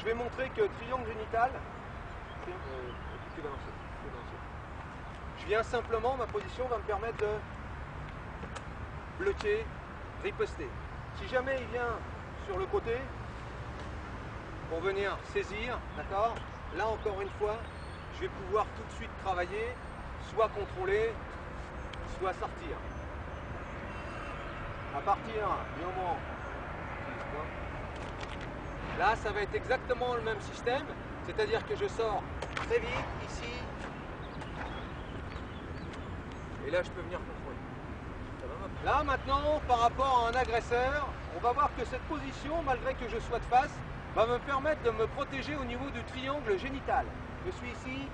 vais montrer que triangle génital, je viens simplement, ma position va me permettre de bloquer, riposter. Si jamais il vient sur le côté, pour venir saisir, d'accord, là encore une fois, je vais pouvoir tout de suite travailler, soit contrôler, soit sortir. À partir du moment, là ça va être exactement le même système, c'est-à-dire que je sors très vite ici, et là je peux venir contrôler. Là maintenant, par rapport à un agresseur, on va voir que cette position, malgré que je sois de face, va me permettre de me protéger au niveau du triangle génital. Je suis ici,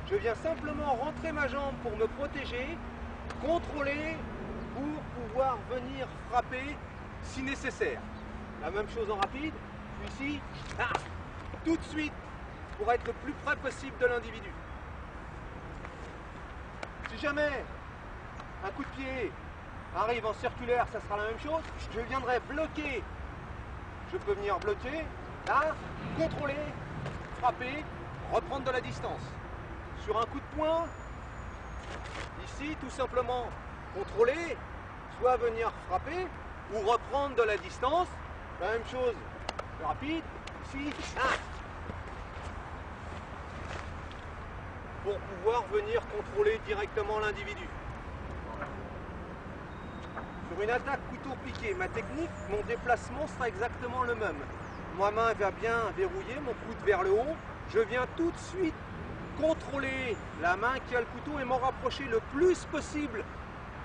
je viens simplement rentrer ma jambe pour me protéger, contrôler pour pouvoir venir frapper si nécessaire. La même chose en rapide, je suis ici, tout de suite pour être le plus près possible de l'individu. Si jamais un coup de pied arrive en circulaire, ça sera la même chose, je viendrai bloquer, je peux venir bloquer, là, contrôler, frapper, reprendre de la distance. Sur un coup de poing, ici, tout simplement, contrôler, soit venir frapper, ou reprendre de la distance. La même chose, plus rapide, ici, pour pouvoir venir contrôler directement l'individu. Sur une attaque couteau piqué, ma technique, mon déplacement sera exactement le même. Ma main va bien verrouiller, mon coude vers le haut. Je viens tout de suite contrôler la main qui a le couteau et m'en rapprocher le plus possible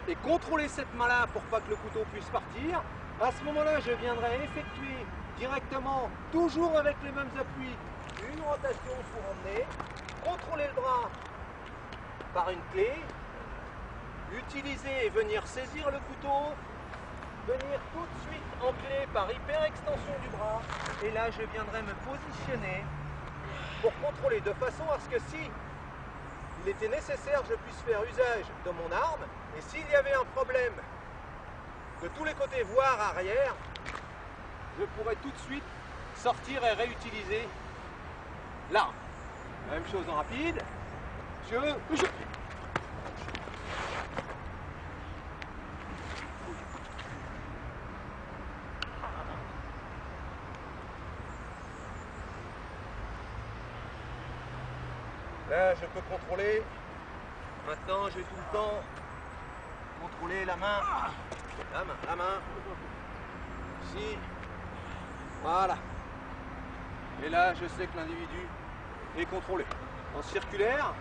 et contrôler cette main-là pour pas que le couteau puisse partir. À ce moment-là, je viendrai effectuer directement, toujours avec les mêmes appuis, une rotation pour emmener, contrôler le bras par une clé, utiliser et venir saisir le couteau, venir tout de suite en clé par hyper extension du bras, et là je viendrai me positionner pour contrôler de façon à ce que si il était nécessaire, je puisse faire usage de mon arme, et s'il y avait un problème de tous les côtés, voire arrière, je pourrais tout de suite sortir et réutiliser l'arme. Même chose en rapide. Là, je peux contrôler. Maintenant, j'ai tout le temps contrôler la main. La main. Ici. Voilà. Et là, je sais que l'individu est contrôlé. En circulaire,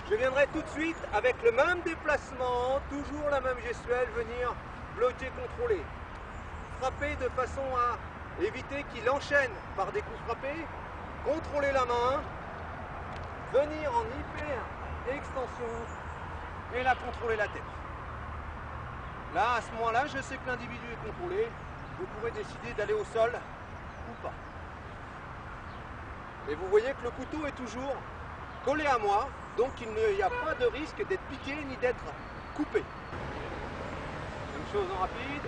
je viendrai tout de suite avec le même déplacement, toujours la même gestuelle, venir bloquer, contrôler. Frapper de façon à éviter qu'il enchaîne par des coups frappés. Contrôler la main. Venir en hyper extension et là contrôler la tête. Là, à ce moment-là, je sais que l'individu est contrôlé. Vous pourrez décider d'aller au sol ou pas. Et vous voyez que le couteau est toujours collé à moi, donc il n'y a pas de risque d'être piqué ni d'être coupé. Même chose en rapide.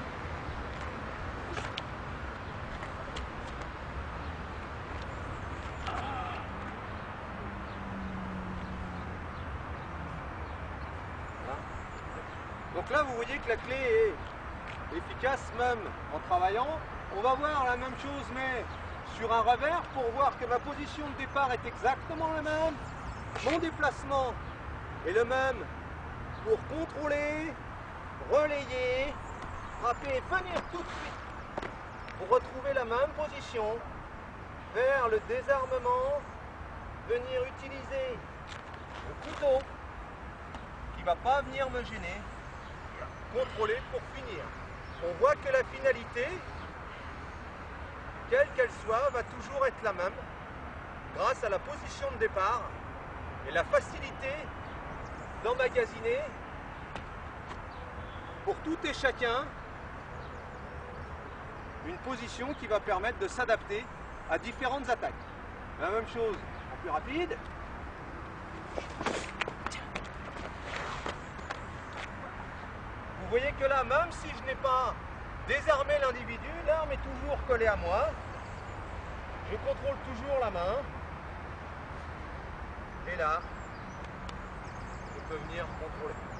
Donc là, vous voyez que la clé est efficace même en travaillant. On va voir la même chose, mais sur un revers, pour voir que ma position de départ est exactement la même. Mon déplacement est le même pour contrôler, relayer, frapper et venir tout de suite pour retrouver la même position vers le désarmement, venir utiliser le couteau qui ne va pas venir me gêner, contrôler pour finir. On voit que la finalité, quelle qu'elle soit, va toujours être la même grâce à la position de départ et la facilité d'emmagasiner pour tout et chacun une position qui va permettre de s'adapter à différentes attaques. La même chose en plus rapide. Vous voyez que là, même si je n'ai pas désarmé l'individu, l'arme est toujours collée à moi. Je contrôle toujours la main. Et là, je peux venir contrôler.